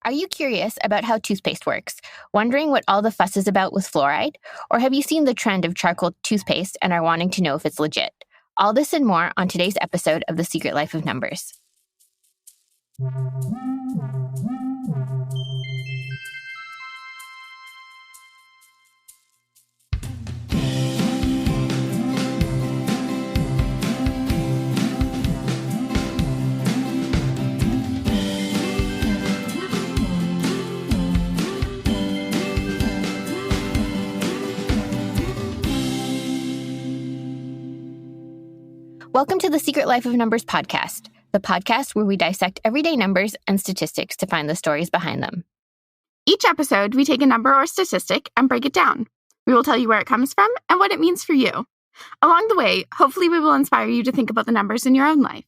Are you curious about how toothpaste works, wondering what all the fuss is about with fluoride? Or have you seen the trend of charcoal toothpaste and are wanting to know if it's legit? All this and more on today's episode of The Secret Life of Numbers. Welcome to the Secret Life of Numbers podcast, the podcast where we dissect everyday numbers and statistics to find the stories behind them. Each episode, we take a number or statistic and break it down. We will tell you where it comes from and what it means for you. Along the way, hopefully we will inspire you to think about the numbers in your own life.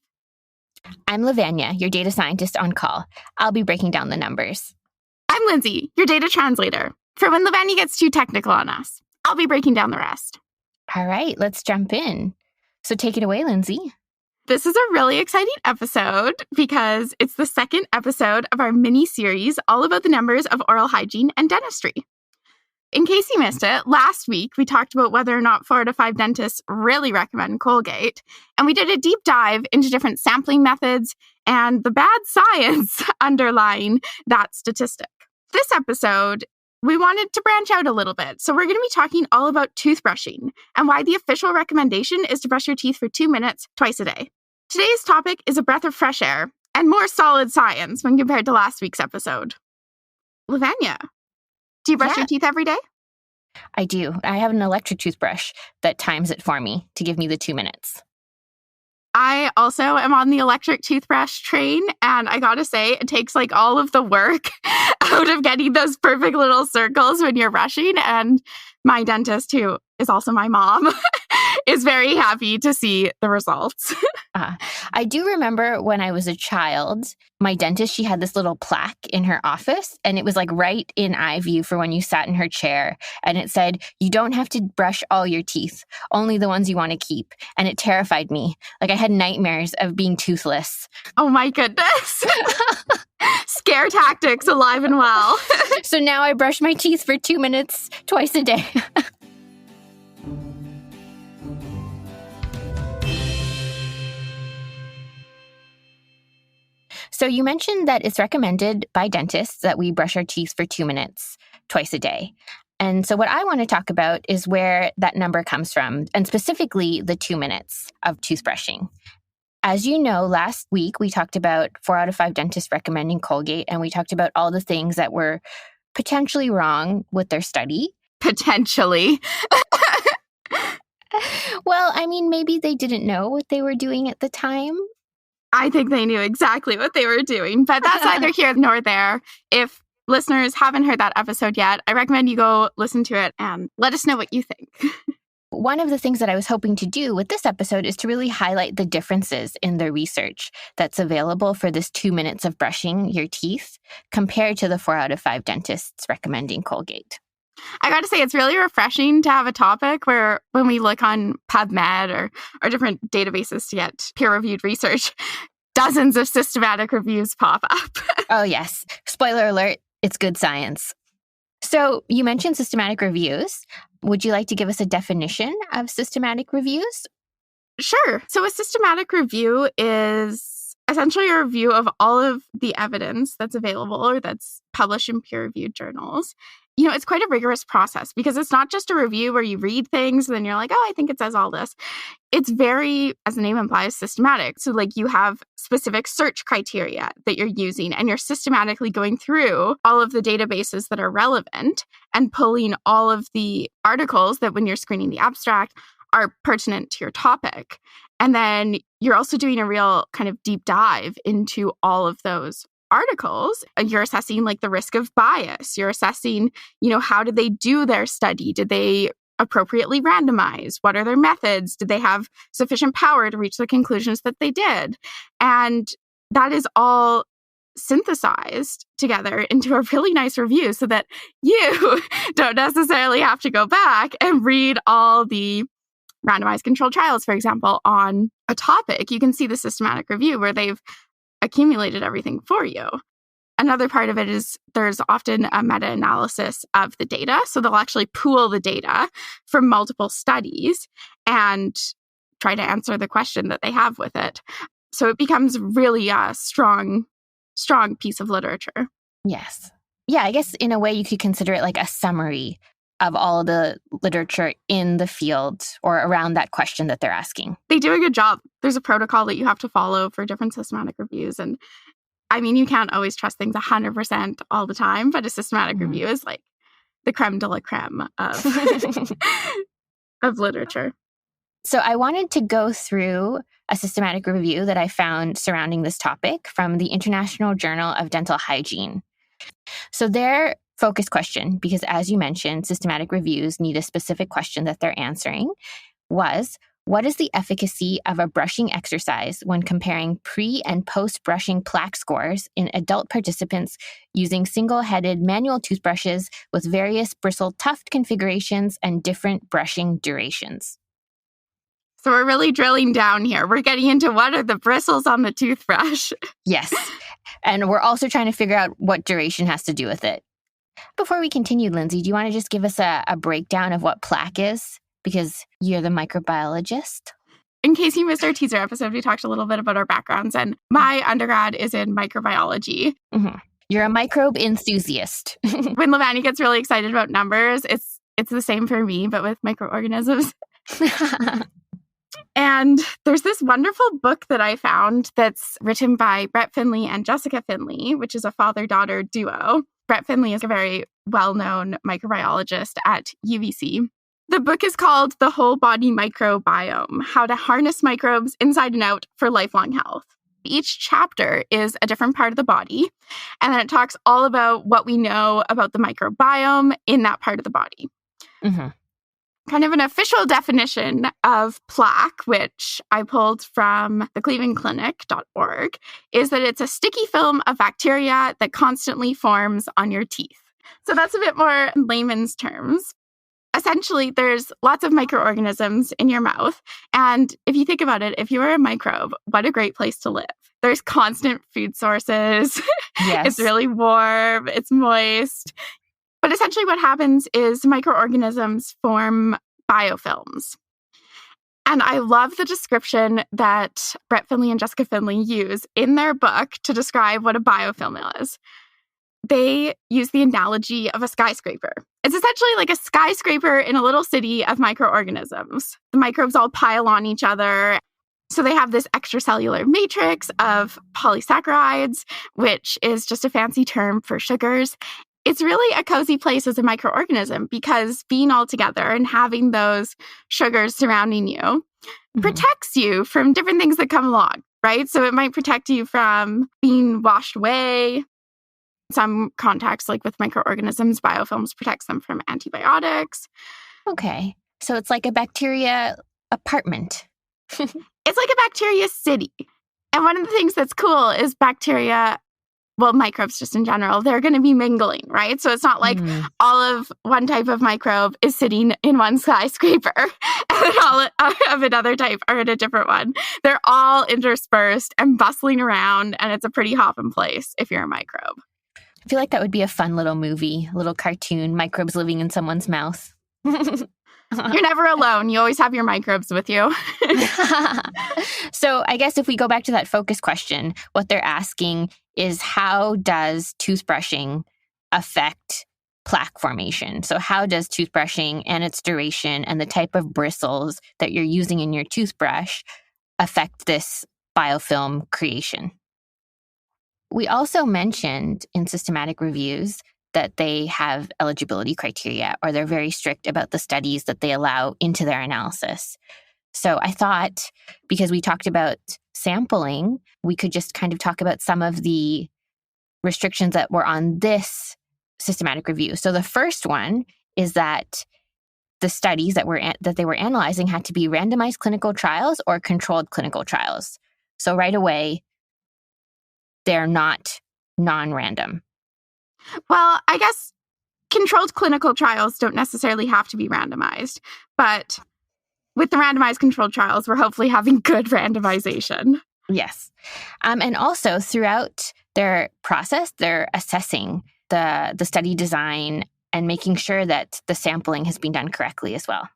I'm Levannia, your data scientist on call. I'll be breaking down the numbers. I'm Lindsay, your data translator, for when Levannia gets too technical on us. I'll be breaking down the rest. All right, let's jump in. So take it away, Lindsay. This is a really exciting episode because it's the second episode of our mini-series all about the numbers of oral hygiene and dentistry. In case you missed it, last week we talked about whether or not 4 out of 5 dentists really recommend Colgate, and we did a deep dive into different sampling methods and the bad science underlying that statistic. This episode, we wanted to branch out a little bit, so we're going to be talking all about toothbrushing and why the official recommendation is to brush your teeth for 2 minutes twice a day. Today's topic is a breath of fresh air and more solid science when compared to last week's episode. Levannia, do you brush your teeth every day? I do. I have an electric toothbrush that times it for me to give me the 2 minutes. I also am on the electric toothbrush train, and I gotta say, it takes like all of the work out of getting those perfect little circles when you're brushing. And my dentist, who is also my mom, is very happy to see the results. I do remember when I was a child, my dentist, she had this little plaque in her office, and it was like right in eye view for when you sat in her chair. And it said, you don't have to brush all your teeth, only the ones you want to keep. And it terrified me. Like I had nightmares of being toothless. Oh my goodness. Scare tactics alive and well. So now I brush my teeth for 2 minutes twice a day. So you mentioned that it's recommended by dentists that we brush our teeth for 2 minutes twice a day. And so what I want to talk about is where that number comes from, and specifically the 2 minutes of toothbrushing. As you know, last week we talked about 4 out of 5 dentists recommending Colgate, and we talked about all the things that were potentially wrong with their study. Potentially. Well, I mean, maybe they didn't know what they were doing at the time. I think they knew exactly what they were doing, but that's neither here nor there. If listeners haven't heard that episode yet, I recommend you go listen to it and let us know what you think. One of the things that I was hoping to do with this episode is to really highlight the differences in the research that's available for this 2 minutes of brushing your teeth compared to the 4 out of 5 dentists recommending Colgate. I got to say, it's really refreshing to have a topic where when we look on PubMed or different databases to get peer-reviewed research, dozens of systematic reviews pop up. Oh, yes. Spoiler alert, it's good science. So you mentioned systematic reviews. Would you like to give us a definition of systematic reviews? Sure. So a systematic review is essentially a review of all of the evidence that's available or that's published in peer-reviewed journals. You know, it's quite a rigorous process because it's not just a review where you read things and then you're like, oh, I think it says all this. It's very, as the name implies, systematic. So like you have specific search criteria that you're using and you're systematically going through all of the databases that are relevant and pulling all of the articles that when you're screening the abstract are pertinent to your topic. And then you're also doing a real kind of deep dive into all of those articles. You're assessing like the risk of bias. You're assessing, you know, how did they do their study? Did they appropriately randomize? What are their methods? Did they have sufficient power to reach the conclusions that they did? And that is all synthesized together into a really nice review so that you don't necessarily have to go back and read all the randomized controlled trials, for example, on a topic. You can see the systematic review where they've accumulated everything for you. another part of it is there's often a meta-analysis of the data. So they'll actually pool the data from multiple studies and try to answer the question that they have with it. So it becomes really a strong piece of literature. Yes. Yeah, I guess in a way you could consider it like a summary of all the literature in the field or around that question that they're asking. They do a good job. There's a protocol that you have to follow for different systematic reviews. And I mean, you can't always trust things 100% all the time, but a systematic review is like the creme de la creme of, of literature. So I wanted to go through a systematic review that I found surrounding this topic from the International Journal of Dental Hygiene. So their focus question, because as you mentioned, systematic reviews need a specific question that they're answering, was, what is the efficacy of a brushing exercise when comparing pre- and post-brushing plaque scores in adult participants using single-headed manual toothbrushes with various bristle tuft configurations and different brushing durations? So we're really drilling down here. We're getting into what are the bristles on the toothbrush. Yes. And we're also trying to figure out what duration has to do with it. Before we continue, Lindsay, do you want to just give us a breakdown of what plaque is? Because you're the microbiologist. In case you missed our teaser episode, we talked a little bit about our backgrounds, and my undergrad is in microbiology. Mm-hmm. You're a microbe enthusiast. When Levannia gets really excited about numbers, it's the same for me, but with microorganisms. And there's this wonderful book that I found that's written by Brett Finley and Jessica Finley, which is a father-daughter duo. Brett Finley is a very well-known microbiologist at UBC. The book is called The Whole Body Microbiome: How to Harness Microbes Inside and Out for Lifelong Health. Each chapter is a different part of the body, and then it talks all about what we know about the microbiome in that part of the body. Mm-hmm. Kind of an official definition of plaque, which I pulled from the clevelandclinic.org, is that it's a sticky film of bacteria that constantly forms on your teeth. So that's a bit more in layman's terms. Essentially, there's lots of microorganisms in your mouth. And if you think about it, if you are a microbe, what a great place to live. There's constant food sources. Yes. It's really warm. It's moist. But essentially what happens is microorganisms form biofilms. And I love the description that Brett Finley and Jessica Finley use in their book to describe what a biofilm is. They use the analogy of a skyscraper. It's essentially like a skyscraper in a little city of microorganisms. The microbes all pile on each other. So they have this extracellular matrix of polysaccharides, which is just a fancy term for sugars. It's really a cozy place as a microorganism because being all together and having those sugars surrounding you protects you from different things that come along, right? So it might protect you from being washed away. Some contacts, like with microorganisms, biofilms protects them from antibiotics. Okay. So it's like a bacteria apartment. It's like a bacteria city. And one of the things that's cool is bacteria, well, microbes just in general, they're going to be mingling, right? So it's not like all of one type of microbe is sitting in one skyscraper and all of another type are in a different one. They're all interspersed and bustling around, and it's a pretty hopping place if you're a microbe. I feel like that would be a fun little movie, a little cartoon, microbes living in someone's mouth. You're never alone. You always have your microbes with you. So I guess if we go back to that focus question, what they're asking is, how does toothbrushing affect plaque formation? So how does toothbrushing and its duration and the type of bristles that you're using in your toothbrush affect this biofilm creation? We also mentioned in systematic reviews that they have eligibility criteria, or they're very strict about the studies that they allow into their analysis. So I thought, because we talked about sampling, we could just kind of talk about some of the restrictions that were on this systematic review. So the first one is that the studies that they were analyzing had to be randomized clinical trials or controlled clinical trials. So right away, they're not non-random. Well, I guess controlled clinical trials don't necessarily have to be randomized, but with the randomized controlled trials, we're hopefully having good randomization. Yes. And also throughout their process, they're assessing the study design and making sure that the sampling has been done correctly as well.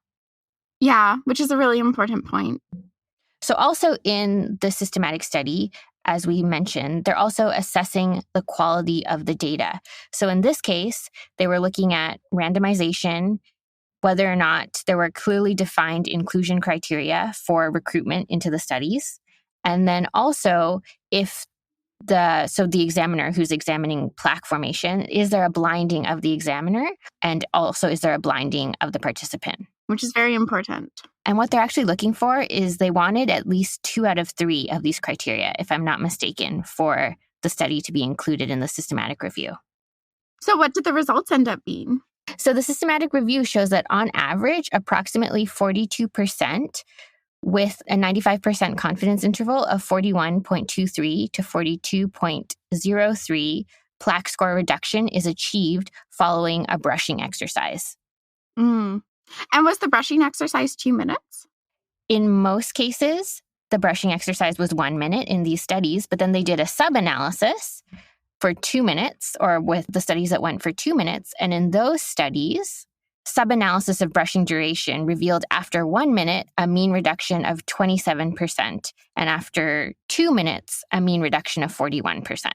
Yeah, which is a really important point. So also in the systematic study, as we mentioned, they're also assessing the quality of the data. So in this case, they were looking at randomization, whether or not there were clearly defined inclusion criteria for recruitment into the studies. And then also if the examiner who's examining plaque formation, is there a blinding of the examiner? And also, is there a blinding of the participant? Which is very important. And what they're actually looking for is they wanted at least 2 out of 3 of these criteria, if I'm not mistaken, for the study to be included in the systematic review. So what did the results end up being? So the systematic review shows that on average, approximately 42% with a 95% confidence interval of 41.23 to 42.03 plaque score reduction is achieved following a brushing exercise. And was the brushing exercise 2 minutes? In most cases, the brushing exercise was 1 minute in these studies, but then they did a sub-analysis for 2 minutes, or with the studies that went for 2 minutes. And in those studies, sub-analysis of brushing duration revealed after 1 minute, a mean reduction of 27%, and after 2 minutes, a mean reduction of 41%.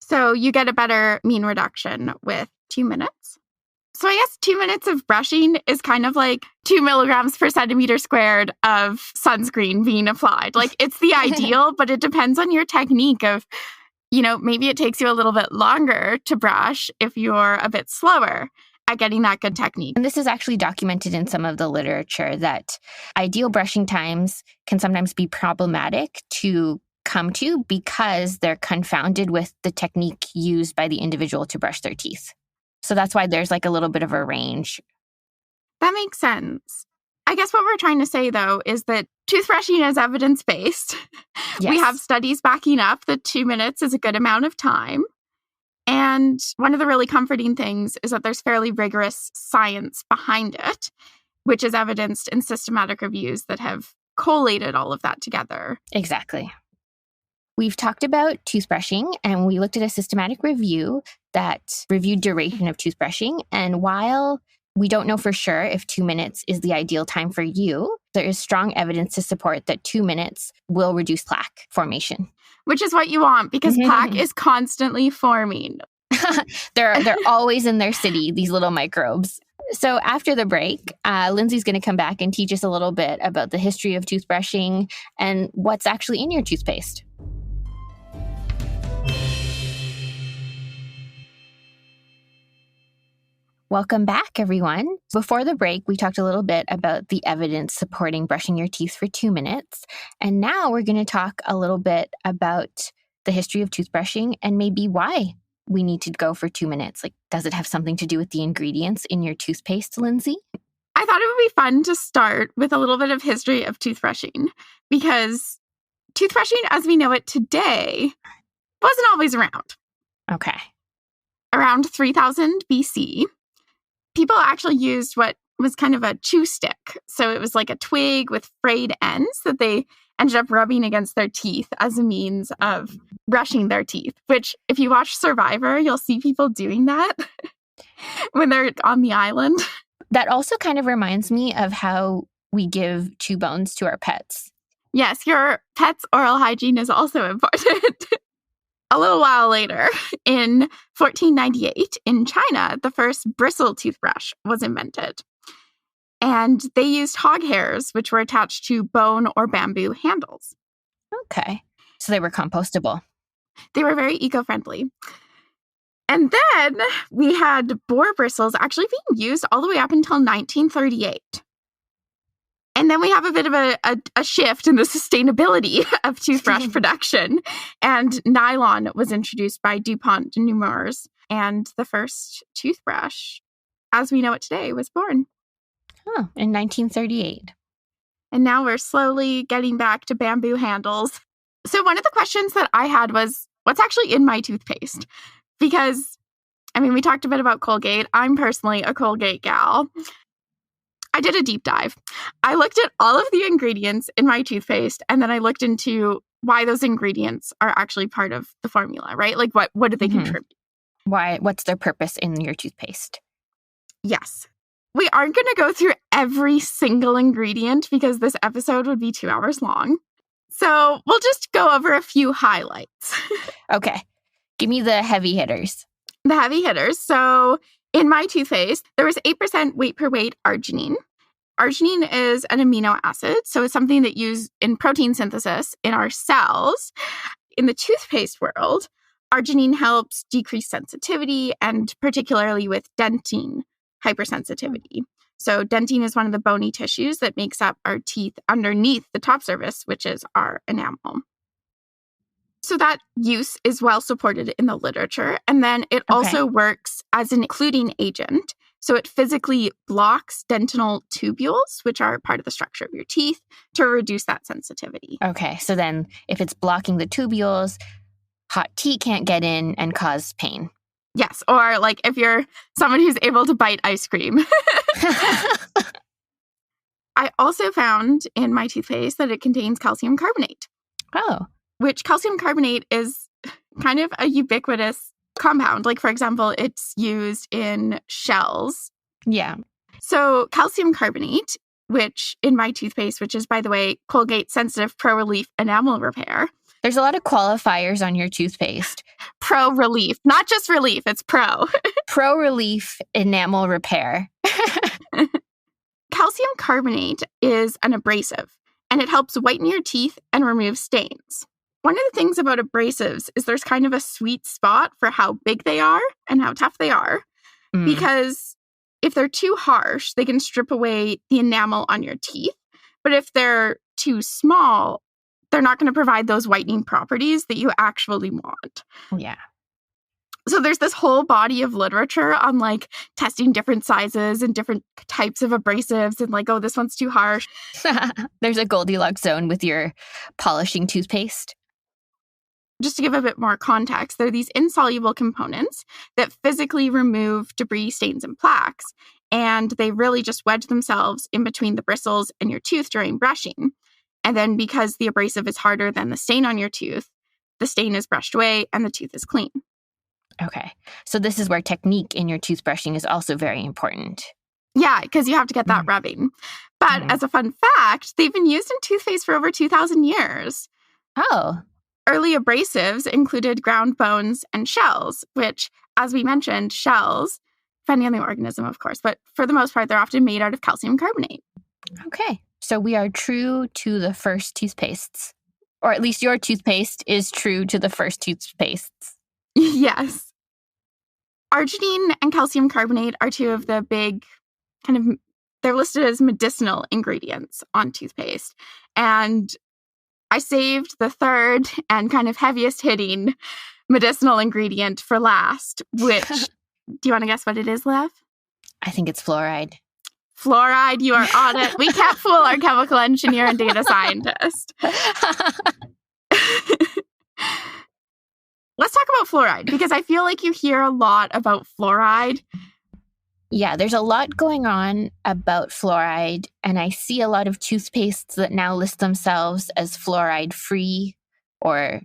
So you get a better mean reduction with 2 minutes? So I guess 2 minutes of brushing is kind of like 2 milligrams per centimeter squared of sunscreen being applied. Like, it's the ideal, but it depends on your technique of, maybe it takes you a little bit longer to brush if you're a bit slower at getting that good technique. And this is actually documented in some of the literature that ideal brushing times can sometimes be problematic to come to because they're confounded with the technique used by the individual to brush their teeth. So that's why there's like a little bit of a range. That makes sense. I guess what we're trying to say, though, is that toothbrushing is evidence-based. Yes. We have studies backing up that 2 minutes is a good amount of time. And one of the really comforting things is that there's fairly rigorous science behind it, which is evidenced in systematic reviews that have collated all of that together. Exactly. We've talked about toothbrushing, and we looked at a systematic review that reviewed duration of toothbrushing. And while we don't know for sure if 2 minutes is the ideal time for you, there is strong evidence to support that 2 minutes will reduce plaque formation. Which is what you want, because plaque is constantly forming. They're always in their city, these little microbes. So after the break, Lindsay's going to come back and teach us a little bit about the history of toothbrushing and what's actually in your toothpaste. Welcome back, everyone. Before the break, we talked a little bit about the evidence supporting brushing your teeth for 2 minutes. And now we're going to talk a little bit about the history of toothbrushing and maybe why we need to go for 2 minutes. Like, does it have something to do with the ingredients in your toothpaste, Lindsay? I thought it would be fun to start with a little bit of history of toothbrushing, because toothbrushing as we know it today wasn't always around. Okay. Around 3000 BC, people actually used what was kind of a chew stick. So it was like a twig with frayed ends that they ended up rubbing against their teeth as a means of brushing their teeth, which if you watch Survivor, you'll see people doing that when they're on the island. That also kind of reminds me of how we give chew bones to our pets. Yes, your pet's oral hygiene is also important. A little while later, in 1498, in China, the first bristle toothbrush was invented. And they used hog hairs, which were attached to bone or bamboo handles. Okay. So they were compostable. They were very eco-friendly. And then we had boar bristles actually being used all the way up until 1938. And then we have a bit of a shift in the sustainability of toothbrush production. And nylon was introduced by DuPont de Nemours. And the first toothbrush, as we know it today, was born. Oh, in 1938. And now we're slowly getting back to bamboo handles. So one of the questions that I had was, what's actually in my toothpaste? Because, we talked a bit about Colgate. I'm personally a Colgate gal. I did a deep dive. I looked at all of the ingredients in my toothpaste, and then I looked into why those ingredients are actually part of the formula, right? Like what do they contribute? What's their purpose in your toothpaste? Yes. We aren't going to go through every single ingredient because this episode would be 2 hours long. So we'll just go over a few highlights. Okay. Give me the heavy hitters. The heavy hitters. So in my toothpaste, there was 8% weight per weight arginine. Arginine is an amino acid, so it's something that used in protein synthesis in our cells. In the toothpaste world, arginine helps decrease sensitivity, and particularly with dentine hypersensitivity. So dentine is one of the bony tissues that makes up our teeth underneath the top surface, which is our enamel. So that use is well supported in the literature. And then it also works as an occluding agent. So it physically blocks dentinal tubules, which are part of the structure of your teeth, to reduce that sensitivity. Okay. So then if it's blocking the tubules, hot tea can't get in and cause pain. Yes. Or like if you're someone who's able to bite ice cream. I also found in my toothpaste that it contains calcium carbonate. Oh. Which calcium carbonate is kind of a ubiquitous compound. Like, for example, it's used in shells. Yeah. So calcium carbonate, which in my toothpaste, which is, by the way, Colgate Sensitive Pro Relief Enamel Repair. There's a lot of qualifiers on your toothpaste. Pro Relief, not just relief, it's pro. Pro Relief Enamel Repair. Calcium carbonate is an abrasive, and it helps whiten your teeth and remove stains. One of the things about abrasives is there's kind of a sweet spot for how big they are and how tough they are, because if they're too harsh, they can strip away the enamel on your teeth. But if they're too small, they're not going to provide those whitening properties that you actually want. Yeah. So there's this whole body of literature on like testing different sizes and different types of abrasives and like, oh, this one's too harsh. There's a Goldilocks zone with your polishing toothpaste. Just to give a bit more context, they're these insoluble components that physically remove debris, stains, and plaques. And they really just wedge themselves in between the bristles and your tooth during brushing. And then because the abrasive is harder than the stain on your tooth, the stain is brushed away and the tooth is clean. Okay. So this is where technique in your toothbrushing is also very important. Yeah, because you have to get that rubbing. But as a fun fact, they've been used in toothpaste for over 2,000 years. Oh. Early abrasives included ground bones and shells, which, as we mentioned, shells, depending on the organism, of course, but for the most part, they're often made out of calcium carbonate. Okay. So we are true to the first toothpastes. Or at least your toothpaste is true to the first toothpastes. Yes. Arginine and calcium carbonate are two of the big they're listed as medicinal ingredients on toothpaste. And I saved the third and kind of heaviest hitting medicinal ingredient for last, which, do you want to guess what it is, Lev? I think it's fluoride. Fluoride, you are on it. We can't fool our chemical engineer and data scientist. Let's talk about fluoride, because I feel like you hear a lot about fluoride. Yeah, there's a lot going on about fluoride, and I see a lot of toothpastes that now list themselves as fluoride-free or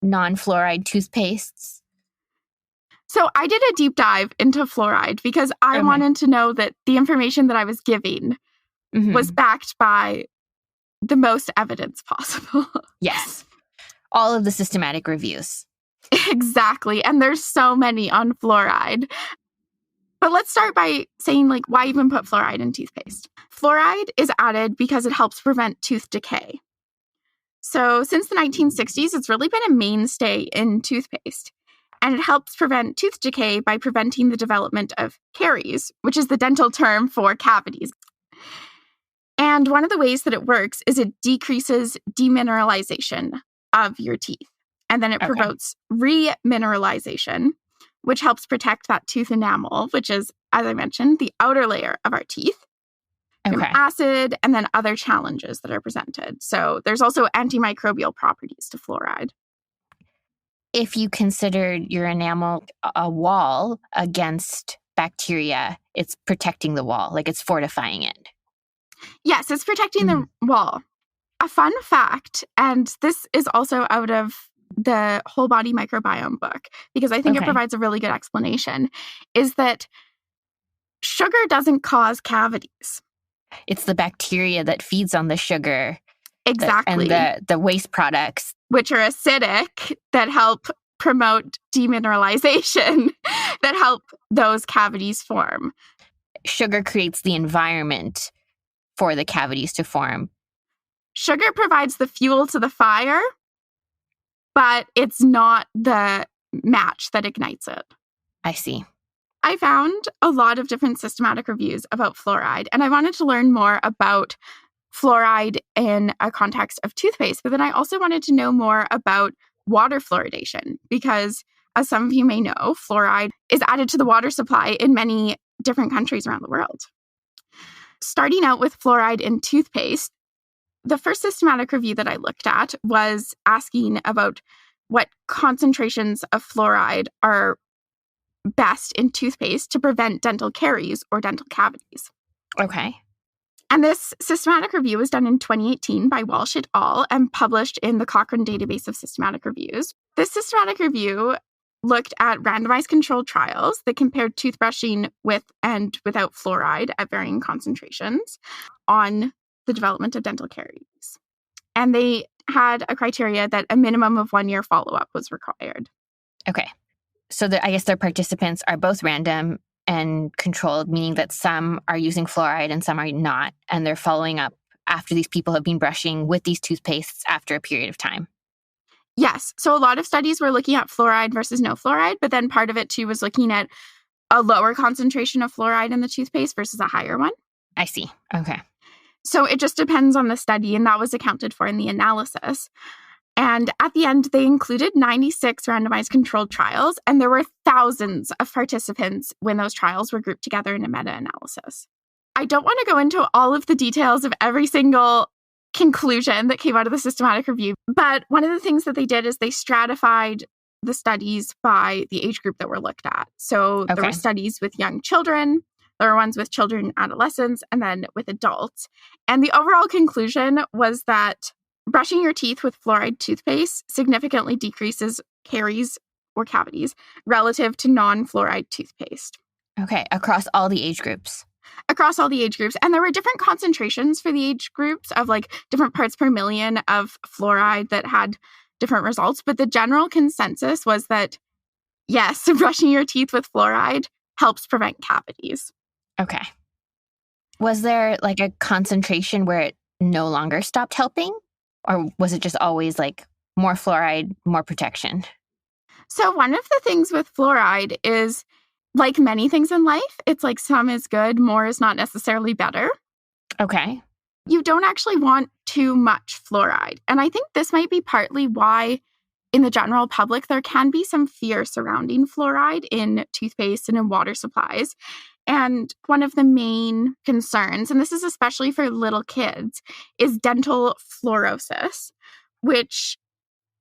non-fluoride toothpastes. So I did a deep dive into fluoride because I wanted to know that the information that I was giving was backed by the most evidence possible. Yes. All of the systematic reviews. Exactly. And there's so many on fluoride. But let's start by saying, like, why even put fluoride in toothpaste? Fluoride is added because it helps prevent tooth decay. So since the 1960s, it's really been a mainstay in toothpaste. And it helps prevent tooth decay by preventing the development of caries, which is the dental term for cavities. And one of the ways that it works is it decreases demineralization of your teeth. And then it promotes remineralization, which helps protect that tooth enamel, which is, as I mentioned, the outer layer of our teeth, from acid and then other challenges that are presented. So there's also antimicrobial properties to fluoride. If you considered your enamel a wall against bacteria, it's protecting the wall, like it's fortifying it. Yes, it's protecting the wall. A fun fact, and this is also out of the Whole Body Microbiome book, because I think it provides a really good explanation, is that sugar doesn't cause cavities. It's the bacteria that feeds on the sugar. Exactly. And the waste products, which are acidic, that help promote demineralization, that help those cavities form. Sugar creates the environment for the cavities to form. Sugar provides the fuel to the fire, but it's not the match that ignites it. I see. I found a lot of different systematic reviews about fluoride, and I wanted to learn more about fluoride in a context of toothpaste. But then I also wanted to know more about water fluoridation, because as some of you may know, fluoride is added to the water supply in many different countries around the world. Starting out with fluoride in toothpaste, the first systematic review that I looked at was asking about what concentrations of fluoride are best in toothpaste to prevent dental caries or dental cavities. Okay. And this systematic review was done in 2018 by Walsh et al. And published in the Cochrane Database of Systematic Reviews. This systematic review looked at randomized controlled trials that compared toothbrushing with and without fluoride at varying concentrations on the development of dental caries. And they had a criteria that a minimum of 1 year follow-up was required. Okay. So I guess their participants are both random and controlled, meaning that some are using fluoride and some are not, and they're following up after these people have been brushing with these toothpastes after a period of time. Yes. So a lot of studies were looking at fluoride versus no fluoride, but then part of it too was looking at a lower concentration of fluoride in the toothpaste versus a higher one. I see. Okay. So it just depends on the study, and that was accounted for in the analysis. And at the end, they included 96 randomized controlled trials, and there were thousands of participants when those trials were grouped together in a meta-analysis. I don't want to go into all of the details of every single conclusion that came out of the systematic review, but one of the things that they did is they stratified the studies by the age group that were looked at. So there were studies with young children, there were ones with children and adolescents, and then with adults. And the overall conclusion was that brushing your teeth with fluoride toothpaste significantly decreases caries or cavities relative to non-fluoride toothpaste. Okay, across all the age groups. Across all the age groups. And there were different concentrations for the age groups of like different parts per million of fluoride that had different results. But the general consensus was that, yes, brushing your teeth with fluoride helps prevent cavities. Okay. Was there like a concentration where it no longer stopped helping? Or was it just always like more fluoride, more protection? So one of the things with fluoride is, like many things in life, it's like some is good, more is not necessarily better. Okay. You don't actually want too much fluoride. And I think this might be partly why in the general public there can be some fear surrounding fluoride in toothpaste and in water supplies. And one of the main concerns, and this is especially for little kids, is dental fluorosis, which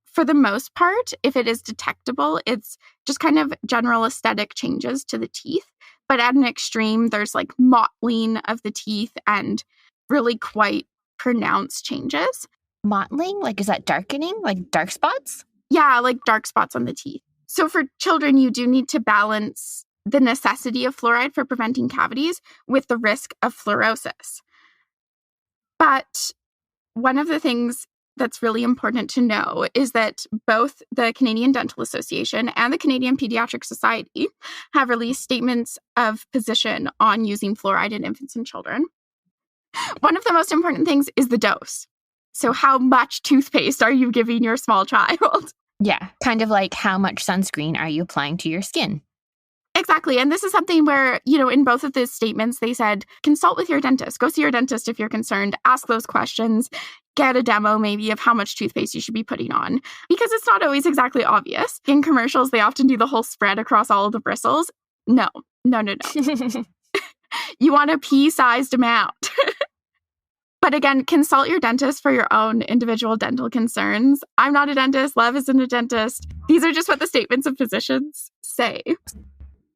for the most part, if it is detectable, it's just kind of general aesthetic changes to the teeth. But at an extreme, there's like mottling of the teeth and really quite pronounced changes. Mottling? Like, is that darkening? Like dark spots? Yeah, like dark spots on the teeth. So for children, you do need to balance the necessity of fluoride for preventing cavities with the risk of fluorosis. But one of the things that's really important to know is that both the Canadian Dental Association and the Canadian Pediatric Society have released statements of position on using fluoride in infants and children. One of the most important things is the dose. So how much toothpaste are you giving your small child? Yeah, kind of like how much sunscreen are you applying to your skin? Exactly. And this is something where, in both of these statements, they said, consult with your dentist. Go see your dentist if you're concerned. Ask those questions. Get a demo maybe of how much toothpaste you should be putting on. Because it's not always exactly obvious. In commercials, they often do the whole spread across all of the bristles. No. You want a pea-sized amount. But again, consult your dentist for your own individual dental concerns. I'm not a dentist. Lev isn't a dentist. These are just what the statements of physicians say.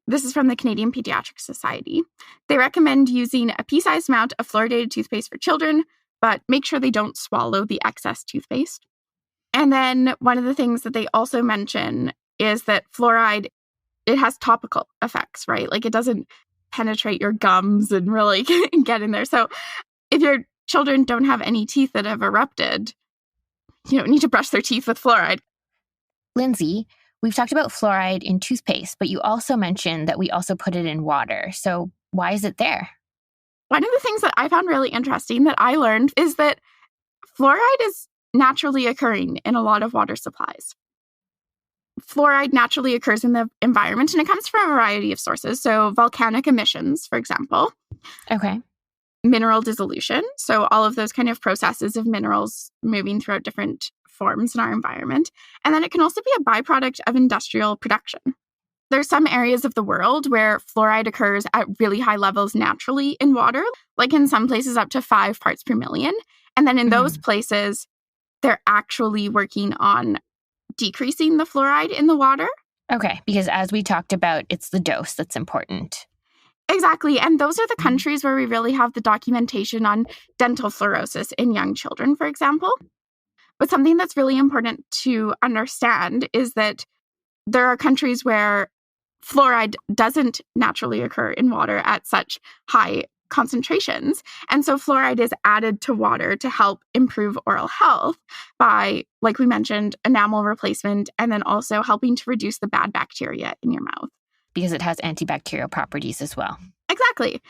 This is from the Canadian Pediatric Society. They recommend using a pea-sized amount of fluoridated toothpaste for children, but make sure they don't swallow the excess toothpaste. And then one of the things that they also mention is that fluoride, it has topical effects, right? Like it doesn't penetrate your gums and really get in there. So if your children don't have any teeth that have erupted, you don't need to brush their teeth with fluoride. Lindsay, we've talked about fluoride in toothpaste, but you also mentioned that we also put it in water. So why is it there? One of the things that I found really interesting that I learned is that fluoride is naturally occurring in a lot of water supplies. Fluoride naturally occurs in the environment, and it comes from a variety of sources. So volcanic emissions, for example. Okay. Mineral dissolution. So all of those kind of processes of minerals moving throughout different forms in our environment. And then it can also be a byproduct of industrial production. There's some areas of the world where fluoride occurs at really high levels naturally in water, like in some places up to 5 parts per million. And then in those places, they're actually working on decreasing the fluoride in the water. Okay, because as we talked about, it's the dose that's important. Exactly. And those are the countries where we really have the documentation on dental fluorosis in young children, for example. But something that's really important to understand is that there are countries where fluoride doesn't naturally occur in water at such high concentrations. And so fluoride is added to water to help improve oral health by, like we mentioned, enamel replacement, and then also helping to reduce the bad bacteria in your mouth. Because it has antibacterial properties as well. Exactly.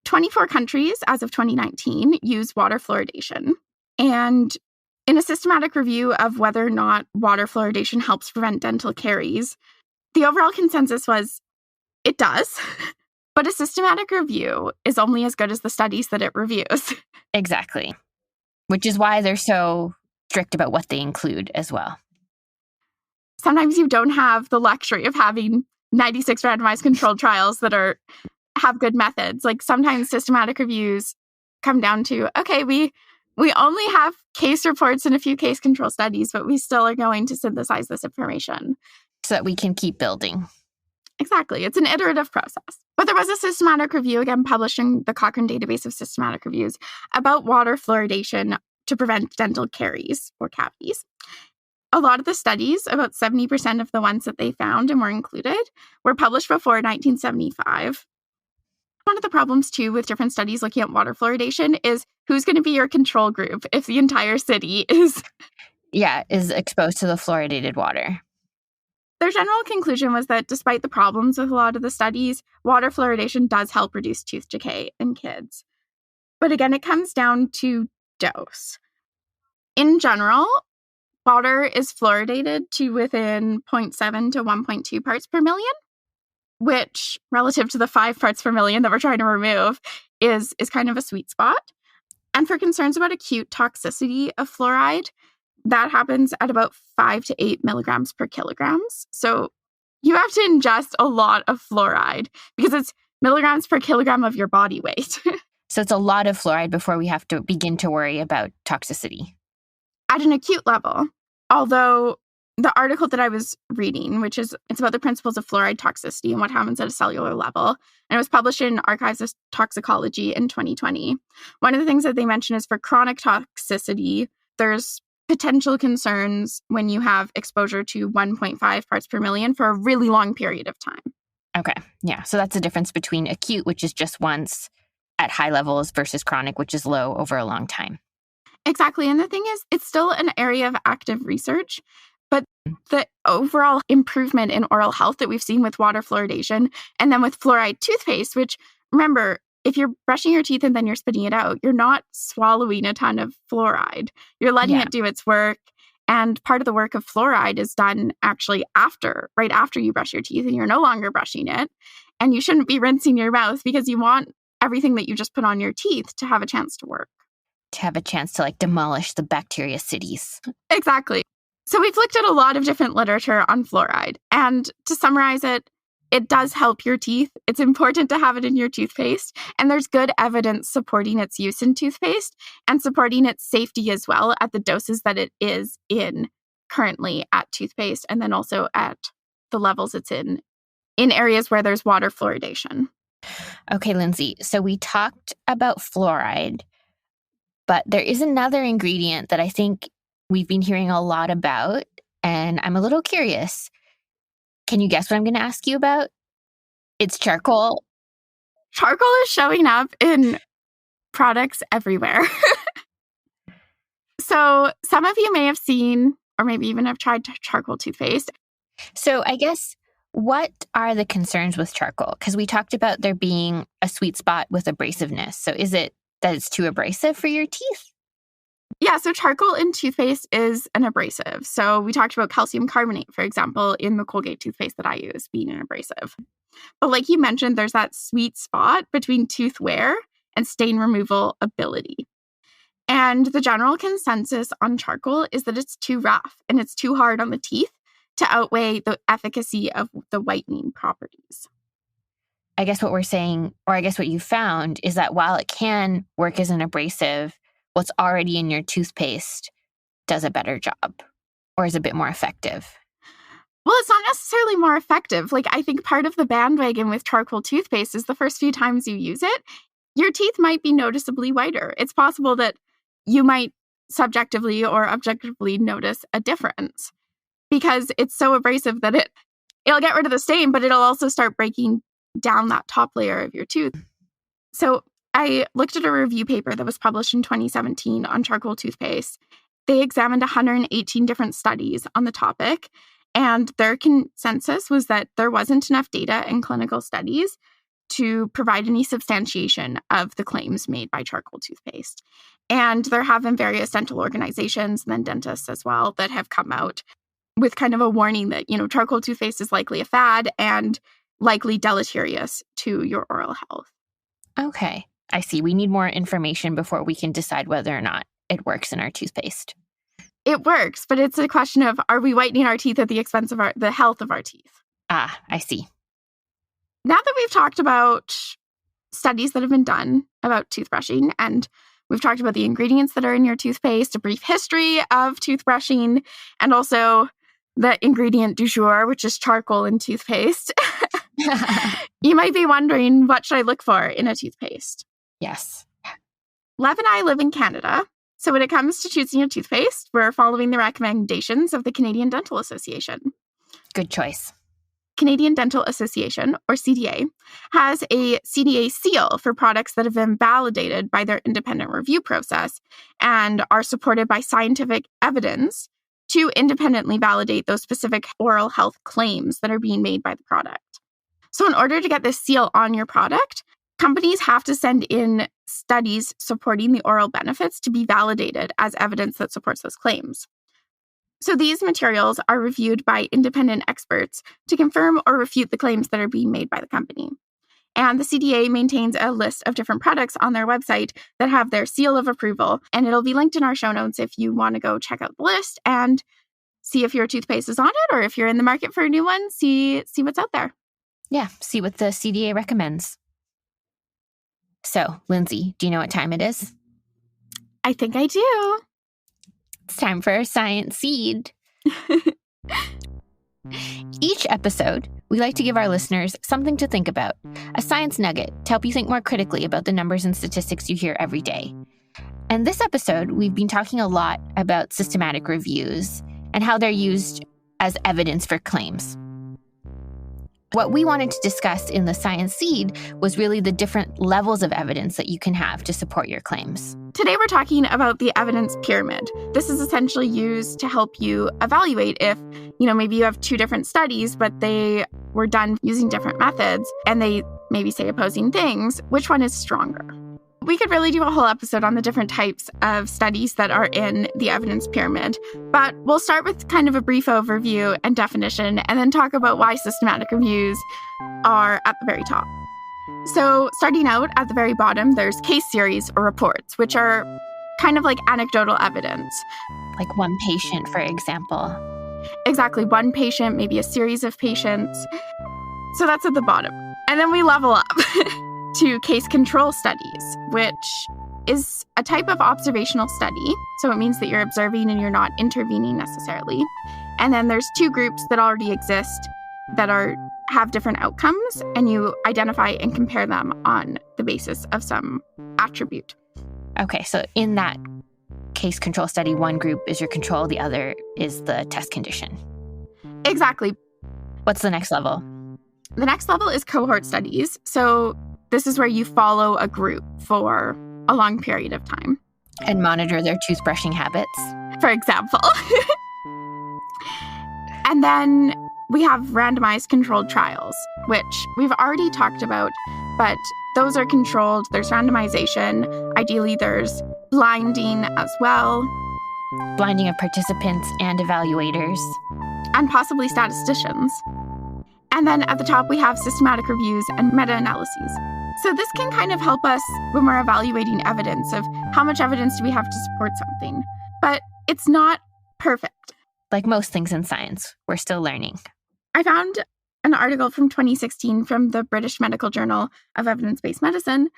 24 countries as of 2019 use water fluoridation. And in a systematic review of whether or not water fluoridation helps prevent dental caries, the overall consensus was it does. But a systematic review is only as good as the studies that it reviews. Exactly. Which is why they're so strict about what they include as well. Sometimes you don't have the luxury of having 96 randomized controlled trials that have good methods. Like sometimes systematic reviews come down to, okay, we only have case reports and a few case control studies, but we still are going to synthesize this information. So that we can keep building. Exactly. It's an iterative process. But there was a systematic review, again, published in the Cochrane Database of Systematic Reviews, about water fluoridation to prevent dental caries or cavities. A lot of the studies, about 70% of the ones that they found and were included, were published before 1975. One of the problems, too, with different studies looking at water fluoridation is who's going to be your control group if the entire city is exposed to the fluoridated water. Their general conclusion was that despite the problems with a lot of the studies, water fluoridation does help reduce tooth decay in kids. But again, it comes down to dose. In general, water is fluoridated to within 0.7 to 1.2 parts per million, which relative to the 5 parts per million that we're trying to remove is kind of a sweet spot. And for concerns about acute toxicity of fluoride, that happens at about 5 to 8 milligrams per kilograms. So you have to ingest a lot of fluoride because it's milligrams per kilogram of your body weight. So it's a lot of fluoride before we have to begin to worry about toxicity. At an acute level, although the article that I was reading, it's about the principles of fluoride toxicity and what happens at a cellular level, and it was published in Archives of Toxicology in 2020. One of the things that they mention is for chronic toxicity, there's potential concerns when you have exposure to 1.5 parts per million for a really long period of time. Okay, yeah. So that's the difference between acute, which is just once at high levels, versus chronic, which is low over a long time. Exactly. And the thing is, it's still an area of active research, but the overall improvement in oral health that we've seen with water fluoridation and then with fluoride toothpaste, which, remember, if you're brushing your teeth and then you're spitting it out, you're not swallowing a ton of fluoride. You're letting it do its work. And part of the work of fluoride is done actually right after you brush your teeth and you're no longer brushing it. And you shouldn't be rinsing your mouth because you want everything that you just put on your teeth to have a chance to work. To have a chance to demolish the bacteria cities. Exactly. So we've looked at a lot of different literature on fluoride. And to summarize it, it does help your teeth. It's important to have it in your toothpaste. And there's good evidence supporting its use in toothpaste and supporting its safety as well at the doses that it is in currently at toothpaste, and then also at the levels it's in areas where there's water fluoridation. Okay, Lindsay. So we talked about fluoride, But there is another ingredient that I think we've been hearing a lot about, and I'm a little curious. Can you guess what I'm going to ask you about? It's charcoal. Charcoal is showing up in products everywhere. So some of you may have seen, or maybe even have tried charcoal toothpaste. So I guess, what are the concerns with charcoal? Because we talked about there being a sweet spot with abrasiveness. So is it that it's too abrasive for your teeth? Yeah, so charcoal in toothpaste is an abrasive. So we talked about calcium carbonate, for example, in the Colgate toothpaste that I use being an abrasive. But like you mentioned, there's that sweet spot between tooth wear and stain removal ability. And the general consensus on charcoal is that it's too rough and it's too hard on the teeth to outweigh the efficacy of the whitening properties. I guess what we're saying, or I guess what you found, is that while it can work as an abrasive, what's already in your toothpaste does a better job or is a bit more effective. Well, it's not necessarily more effective. Like, I think part of the bandwagon with charcoal toothpaste is the first few times you use it, your teeth might be noticeably whiter. It's possible that you might subjectively or objectively notice a difference because it's so abrasive that it'll get rid of the stain, but it'll also start breaking down that top layer of your tooth. So I looked at a review paper that was published in 2017 on charcoal toothpaste. They examined 118 different studies on the topic, and their consensus was that there wasn't enough data in clinical studies to provide any substantiation of the claims made by charcoal toothpaste. And there have been various dental organizations and then dentists as well that have come out with kind of a warning that, charcoal toothpaste is likely a fad and likely deleterious to your oral health. Okay, I see. We need more information before we can decide whether or not it works in our toothpaste. It works, but it's a question of, are we whitening our teeth at the expense of the health of our teeth? Ah, I see. Now that we've talked about studies that have been done about toothbrushing, and we've talked about the ingredients that are in your toothpaste, a brief history of toothbrushing, and also the ingredient du jour, which is charcoal in toothpaste, you might be wondering, what should I look for in a toothpaste? Yes. Lev and I live in Canada, so when it comes to choosing a toothpaste, we're following the recommendations of the Canadian Dental Association. Good choice. Canadian Dental Association, or CDA, has a CDA seal for products that have been validated by their independent review process and are supported by scientific evidence to independently validate those specific oral health claims that are being made by the product. So in order to get this seal on your product, companies have to send in studies supporting the oral benefits to be validated as evidence that supports those claims. So these materials are reviewed by independent experts to confirm or refute the claims that are being made by the company. And the CDA maintains a list of different products on their website that have their seal of approval, and it'll be linked in our show notes if you want to go check out the list and see if your toothpaste is on it, or if you're in the market for a new one, see what's out there. Yeah, see what the CDA recommends. So, Lindsay, do you know what time it is? I think I do. It's time for Science Seed. Each episode, we like to give our listeners something to think about, a science nugget to help you think more critically about the numbers and statistics you hear every day. And this episode, we've been talking a lot about systematic reviews and how they're used as evidence for claims. What we wanted to discuss in the Science Seed was really the different levels of evidence that you can have to support your claims. Today, we're talking about the evidence pyramid. This is essentially used to help you evaluate if, maybe you have two different studies, but they were done using different methods, and they maybe say opposing things. Which one is stronger? We could really do a whole episode on the different types of studies that are in the evidence pyramid, but we'll start with kind of a brief overview and definition, and then talk about why systematic reviews are at the very top. So starting out at the very bottom, there's case series or reports, which are kind of like anecdotal evidence. Like one patient, for example. Exactly, one patient, maybe a series of patients. So that's at the bottom. And then we level up to case control studies, which is a type of observational study. So it means that you're observing and you're not intervening necessarily. And then there's two groups that already exist that have different outcomes, and you identify and compare them on the basis of some attribute. Okay, so in that case control study, one group is your control, the other is the test condition. Exactly. What's the next level? The next level is cohort studies. So this is where you follow a group for a long period of time. And monitor their toothbrushing habits. For example. And then we have randomized controlled trials, which we've already talked about, but those are controlled. There's randomization. Ideally, there's blinding as well. Blinding of participants and evaluators. And possibly statisticians. And then at the top, we have systematic reviews and meta-analyses. So this can kind of help us when we're evaluating evidence of how much evidence do we have to support something. But it's not perfect. Like most things in science, we're still learning. I found an article from 2016 from the British Medical Journal of Evidence-Based Medicine,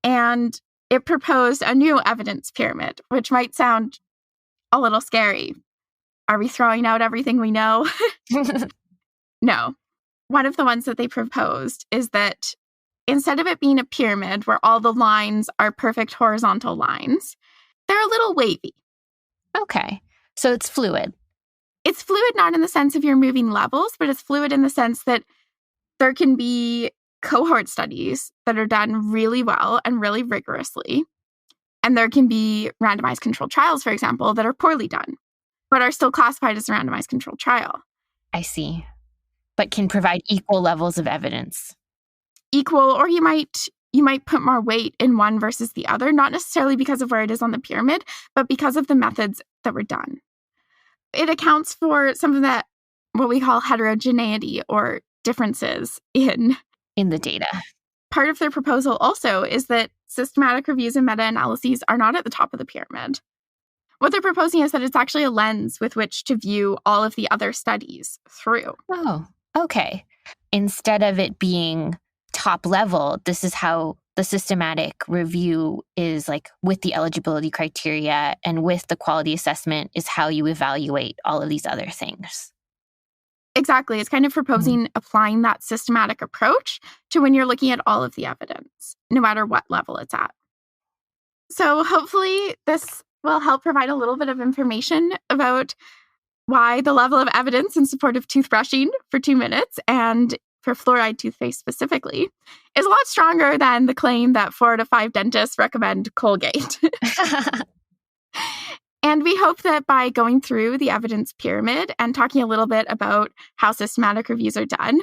and it proposed a new evidence pyramid, which might sound a little scary. Are we throwing out everything we know? No. One of the ones that they proposed is that instead of it being a pyramid where all the lines are perfect horizontal lines, they're a little wavy. Okay. So it's fluid. It's fluid not in the sense of you're moving levels, but it's fluid in the sense that there can be cohort studies that are done really well and really rigorously. And there can be randomized controlled trials, for example, that are poorly done, but are still classified as a randomized controlled trial. I see. But can provide equal levels of evidence. Equal, or you might put more weight in one versus the other, not necessarily because of where it is on the pyramid, but because of the methods that were done. It accounts for some of that, what we call heterogeneity or differences in the data. Part of their proposal also is that systematic reviews and meta-analyses are not at the top of the pyramid. What they're proposing is that it's actually a lens with which to view all of the other studies through. Oh, okay. Instead of it being top level, this is how the systematic review is, like, with the eligibility criteria and with the quality assessment is how you evaluate all of these other things. Exactly. It's kind of proposing applying that systematic approach to when you're looking at all of the evidence, no matter what level it's at. So hopefully this will help provide a little bit of information about why the level of evidence in support of toothbrushing for 2 minutes and for fluoride toothpaste specifically is a lot stronger than the claim that 4 out of 5 dentists recommend Colgate. And we hope that by going through the evidence pyramid and talking a little bit about how systematic reviews are done,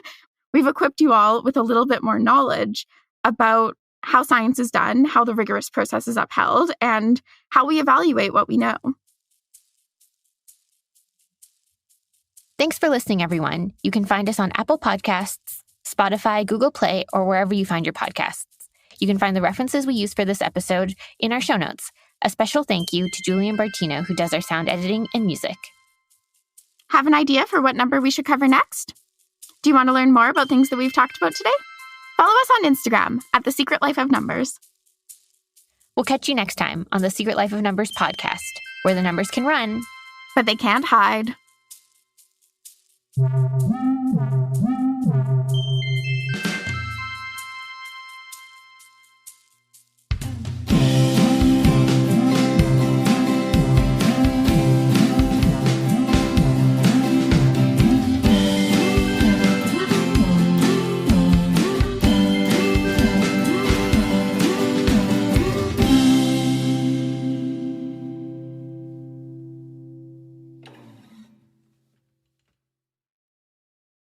we've equipped you all with a little bit more knowledge about how science is done, how the rigorous process is upheld, and how we evaluate what we know. Thanks for listening, everyone. You can find us on Apple Podcasts, Spotify, Google Play, or wherever you find your podcasts. You can find the references we use for this episode in our show notes. A special thank you to Julian Bartino, who does our sound editing and music. Have an idea for what number we should cover next? Do you want to learn more about things that we've talked about today? Follow us on Instagram at The Secret Life of Numbers. We'll catch you next time on the Secret Life of Numbers podcast, where the numbers can run, but they can't hide.